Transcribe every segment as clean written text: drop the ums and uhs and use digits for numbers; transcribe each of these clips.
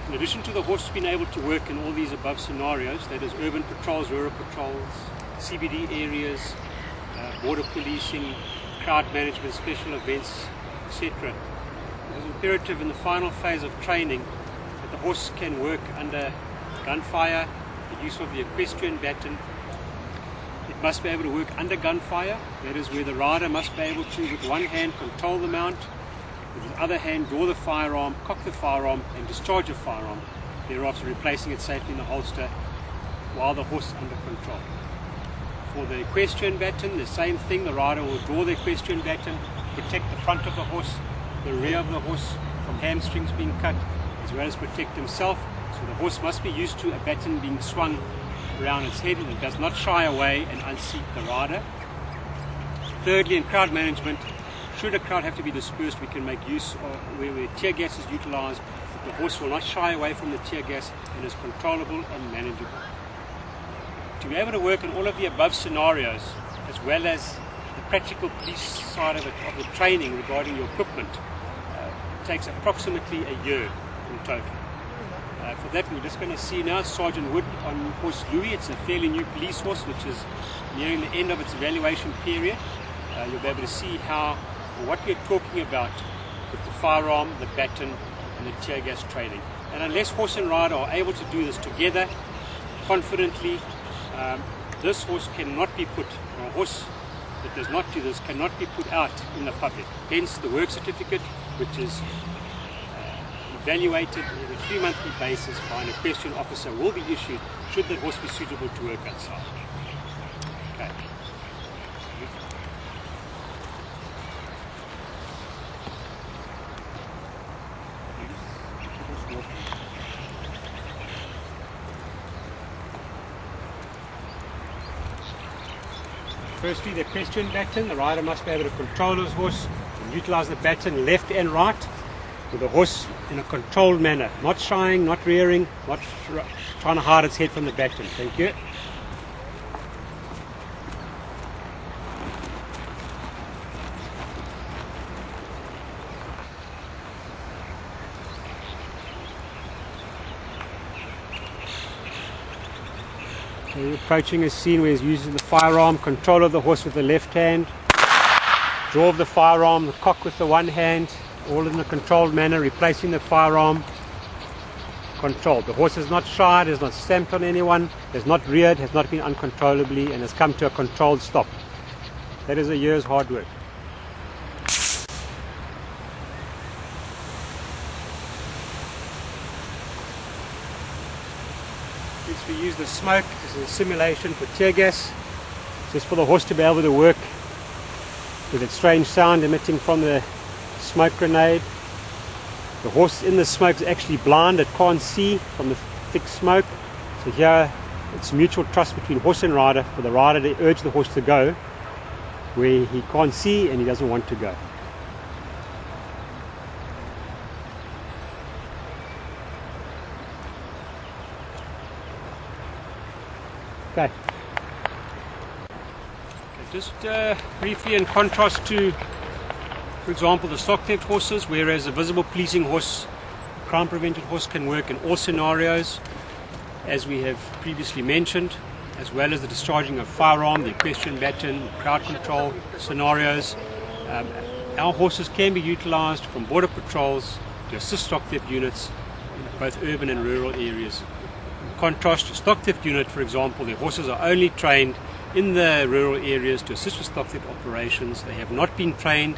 In addition to the horse being able to work in all these above scenarios, that is urban patrols, rural patrols, CBD areas, border policing, crowd management, special events, etc. It is imperative in the final phase of training that the horse can work under gunfire, the use of the equestrian baton. It must be able to work under gunfire, that is where the rider must be able to, with one hand, control the mount, with the other hand, draw the firearm, cock the firearm, and discharge the firearm, thereafter replacing it safely in the holster while the horse is under control. For the equestrian baton, the same thing. The rider will draw the equestrian baton, protect the front of the horse, the rear of the horse from hamstrings being cut, as well as protect himself. So the horse must be used to a baton being swung around its head, and it does not shy away and unseat the rider. Thirdly, in crowd management, should a crowd have to be dispersed, we can make use of where tear gas is utilized. The horse will not shy away from the tear gas and is controllable and manageable. To be able to work in all of the above scenarios, as well as the practical police side of the training regarding your equipment, takes approximately a year in total. For that, we're just going to see now Sergeant Wood on horse Louis. It's a fairly new police horse which is nearing the end of its evaluation period. You'll be able to see what we're talking about with the firearm, the baton, and the tear gas training. And unless horse and rider are able to do this together confidently, this horse cannot be put, or a horse that does not do this cannot be put out in the public. Hence the work certificate, which is evaluated on a 3-monthly basis by an equestrian officer, will be issued should that horse be suitable to work outside. Okay. Firstly, the equestrian baton. The rider must be able to control his horse and utilize the baton left and right with the horse in a controlled manner, not shying, not rearing, not trying to hide its head from the baton. Thank you. So we're approaching a scene where he's using the firearm, control of the horse with the left hand, draw of the firearm, the cock with the one hand, all in a controlled manner, replacing the firearm, controlled. The horse has not shied, has not stamped on anyone, has not reared, has not been uncontrollably, and has come to a controlled stop. That is a year's hard work. Since we use the smoke as a simulation for tear gas, just for the horse to be able to work with its strange sound emitting from the smoke grenade. The horse in the smoke is actually blind, it can't see from the thick smoke. So here it's mutual trust between horse and rider, for the rider to urge the horse to go where he can't see and he doesn't want to go. Okay. Just briefly in contrast to, for example, the stock theft horses, whereas a visible policing horse, crime prevented horse, can work in all scenarios, as we have previously mentioned, as well as the discharging of firearm, the equestrian baton, crowd control scenarios. Our horses can be utilized from border patrols to assist stock theft units in both urban and rural areas. In contrast to stock theft unit, for example, their horses are only trained in the rural areas to assist with stock theft operations. They have not been trained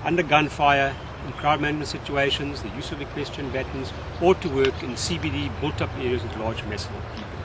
under gunfire in crowd management situations, the use of equestrian batons, or to work in CBD built up areas with large masses of people.